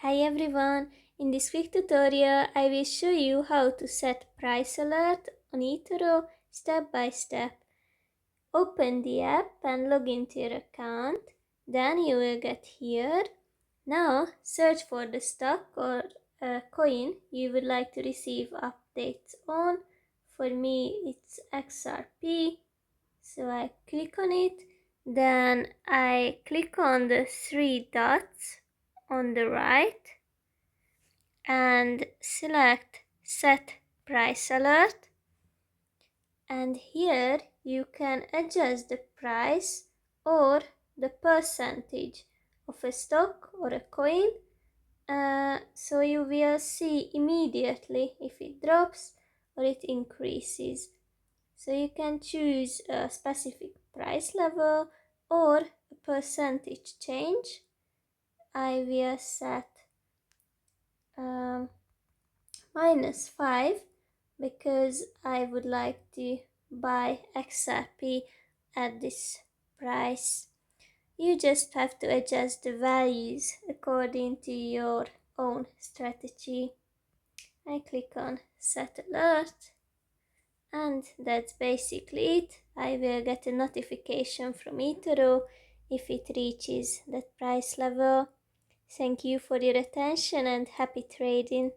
Hi everyone, in this quick tutorial I will show you how to set price alert on eToro step by step. Open the app and log into your account, then you will get here. Now search for the stock or coin you would like to receive updates on. For me it's XRP, so I click on it, then I click on the three dots on the right and select set price alert, and here you can adjust the price or the percentage of a stock or a coin, so you will see immediately if it drops or it increases. So you can choose a specific price level or a percentage change. I will set -5 because I would like to buy XRP at this price. You just have to adjust the values according to your own strategy. I click on set alert, and that's basically it. I will get a notification from eToro if it reaches that price level. Thank you for your attention and happy trading.